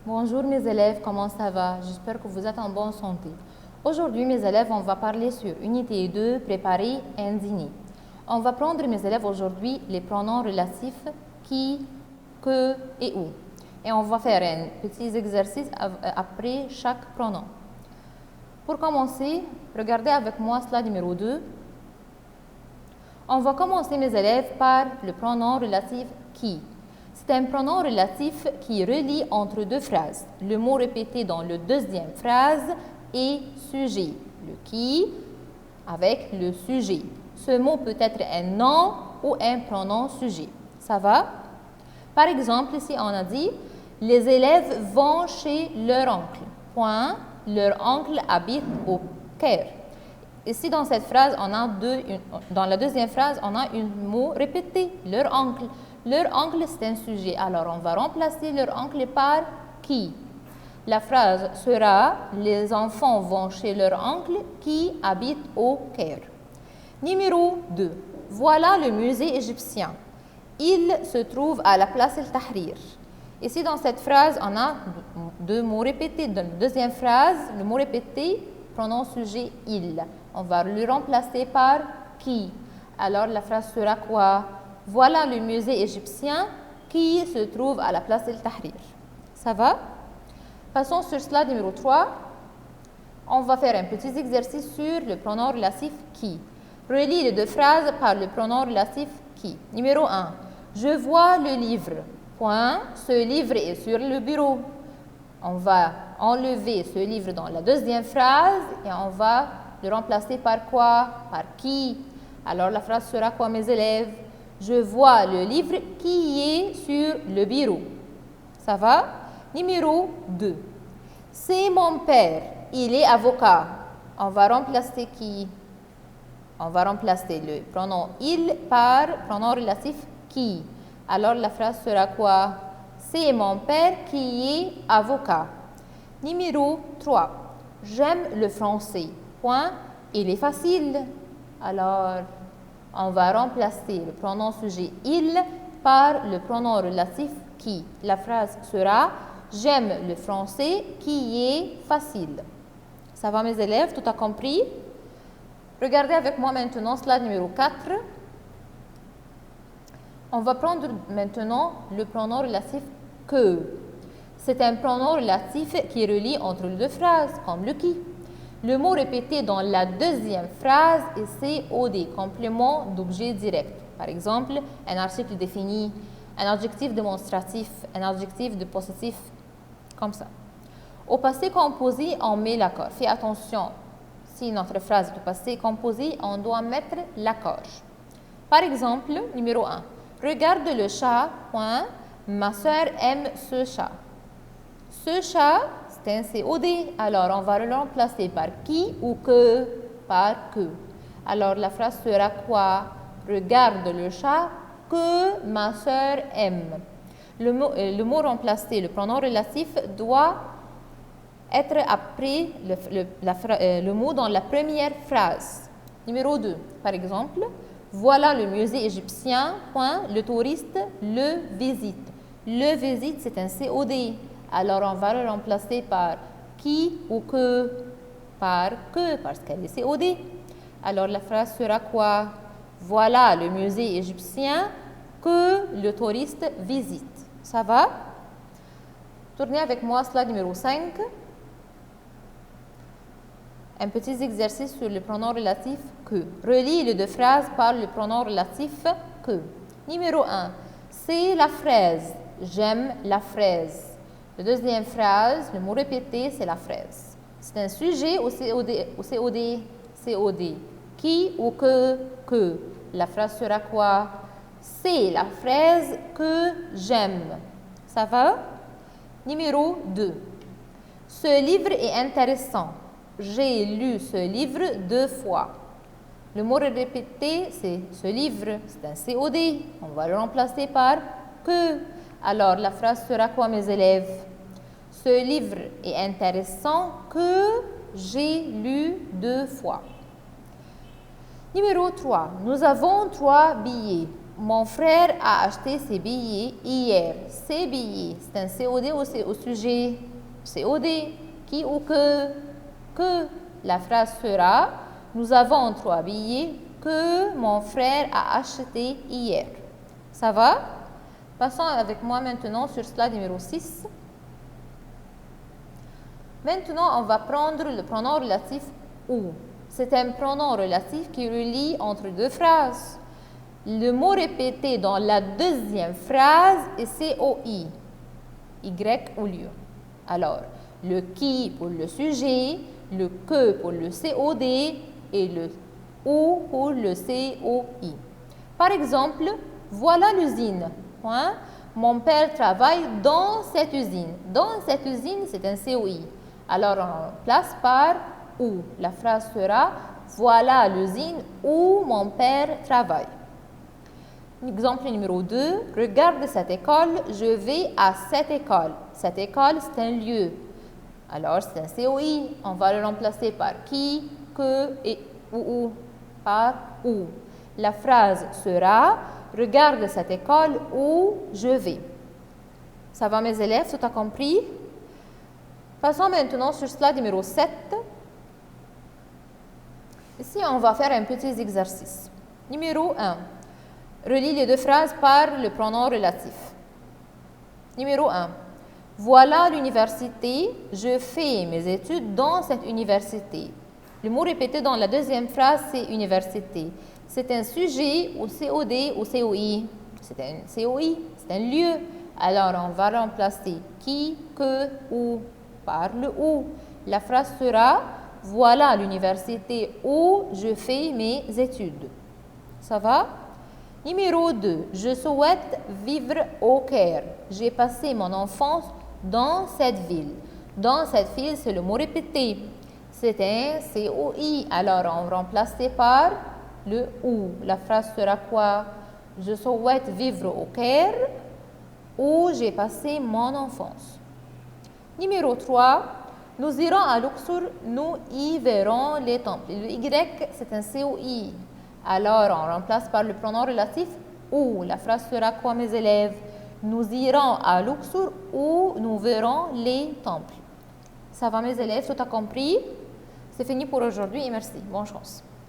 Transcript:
Bonjour mes élèves, comment ça va? J'espère que vous êtes en bonne santé. Aujourd'hui mes élèves, on va parler sur unité 2, préparer un dîner. On va prendre mes élèves aujourd'hui les pronoms relatifs qui, que et où. Et on va faire un petit exercice après chaque pronom. Pour commencer, regardez avec moi slide numéro 2. On va commencer mes élèves par le pronom relatif qui. C'est un pronom relatif qui relie entre deux phrases. Le mot répété dans la deuxième phrase est sujet. Le qui avec le sujet. Ce mot peut être un nom ou un pronom sujet. Ça va? Par exemple, ici on a dit « Les élèves vont chez leur oncle. » Point. Leur oncle habite au Caire. Ici, dans cette phrase, dans la deuxième phrase, on a un mot répété, leur oncle. Leur oncle, c'est un sujet. Alors, on va remplacer leur oncle par qui. La phrase sera « Les enfants vont chez leur oncle qui habite au Caire. » Numéro 2. Voilà le musée égyptien. Il se trouve à la place El Tahrir. Ici, dans cette phrase, on a deux mots répétés. Dans la deuxième phrase, le mot répété, pronom sujet « il ». On va le remplacer par qui. Alors, la phrase sera quoi? Voilà le musée égyptien qui se trouve à la place El Tahrir. Ça va? Passons sur slide numéro 3. On va faire un petit exercice sur le pronom relatif qui. Relie les deux phrases par le pronom relatif qui. Numéro 1. Je vois le livre. Point. Ce livre est sur le bureau. On va enlever ce livre dans la deuxième phrase et on va le remplacer par quoi? Par qui? Alors la phrase sera quoi mes élèves? Je vois le livre qui est sur le bureau. Ça va? Numéro 2. C'est mon père. Il est avocat. On va remplacer qui? On va remplacer le pronom il par pronom relatif qui. Alors la phrase sera quoi? C'est mon père qui est avocat. Numéro 3. J'aime le français. Point. Il est facile. Alors, on va remplacer le pronom sujet il par le pronom relatif qui. La phrase sera j'aime le français qui est facile. Ça va mes élèves? Tout a compris? Regardez avec moi maintenant slide numéro 4. On va prendre maintenant le pronom relatif que. C'est un pronom relatif qui relie entre les deux phrases, comme le qui. Le mot répété dans la deuxième phrase est COD, complément d'objet direct. Par exemple, un article défini, un adjectif démonstratif, un adjectif de possessif, comme ça. Au passé composé, on met l'accord. Fais attention, si notre phrase est au passé composé, on doit mettre l'accord. Par exemple, numéro 1. Regarde le chat, point. Ma soeur aime ce chat. Ce chat, c'est un COD. Alors, on va le remplacer par qui ou que? Par que. Alors, la phrase sera quoi? Regarde le chat que ma soeur aime. Le mot remplacé, le pronom relatif, doit être après le mot dans la première phrase. Numéro 2, par exemple. Voilà le musée égyptien, point. Le touriste le visite. Le visite, c'est un COD. Alors, on va le remplacer par qui ou que? Par que, parce qu'elle est COD. Alors, la phrase sera quoi? Voilà le musée égyptien que le touriste visite. Ça va? Tournez avec moi slide numéro 5. Un petit exercice sur le pronom relatif que. Relie les deux phrases par le pronom relatif que. Numéro 1. C'est la fraise. J'aime la fraise. La deuxième phrase, le mot répété, c'est la fraise. C'est un sujet ou COD? COD. Qui ou que? La phrase sera quoi? C'est la fraise que j'aime. Ça va? Numéro 2. Ce livre est intéressant. J'ai lu ce livre 2 fois. Le mot répété, c'est ce livre, c'est un COD. On va le remplacer par que. Alors, la phrase sera quoi, mes élèves? Ce livre est intéressant que j'ai lu 2 fois. Numéro 3. Nous avons 3 billets. Mon frère a acheté ses billets hier. Ses billets, c'est un COD ou c'est au sujet? COD. Qui ou que? Que. La phrase sera, nous avons 3 billets que mon frère a acheté hier. Ça va? Passons avec moi maintenant sur slide numéro 6. Maintenant, on va prendre le pronom relatif ou. C'est un pronom relatif qui relie entre deux phrases. Le mot répété dans la deuxième phrase est COI, Y au lieu. Alors, le qui pour le sujet, le que pour le COD et le ou pour le COI. Par exemple, voilà l'usine. Mon père travaille dans cette usine. Dans cette usine, c'est un COI. Alors, on place par où. La phrase sera voilà l'usine où mon père travaille. Exemple numéro 2. Regarde cette école, je vais à cette école. Cette école, c'est un lieu. Alors, c'est un COI. On va le remplacer par qui, que et ou par où. La phrase sera regarde cette école où je vais. Ça va mes élèves, tout a compris? Passons maintenant sur slide numéro 7. Ici, on va faire un petit exercice. Numéro 1. Relie les deux phrases par le pronom relatif. Numéro 1. Voilà l'université, je fais mes études dans cette université. Le mot répété dans la deuxième phrase, c'est université. C'est un sujet ou COD ou COI. C'est un COI, c'est un lieu. Alors, on va remplacer qui, que, où par le où. La phrase sera voilà l'université où je fais mes études. Ça va? Numéro 2. Je souhaite vivre au Caire. J'ai passé mon enfance dans cette ville. Dans cette ville, c'est le mot répété. C'est un COI. Alors, on va remplacer par le où. La phrase sera quoi? Je souhaite vivre au Caire où j'ai passé mon enfance. Numéro 3. Nous irons à Luxor, nous y verrons les temples. Le Y, c'est un COI. Alors, on remplace par le pronom relatif où. La phrase sera quoi, mes élèves? Nous irons à Luxor où nous verrons les temples. Ça va, mes élèves? Tout a compris? C'est fini pour aujourd'hui et merci. Bonne chance.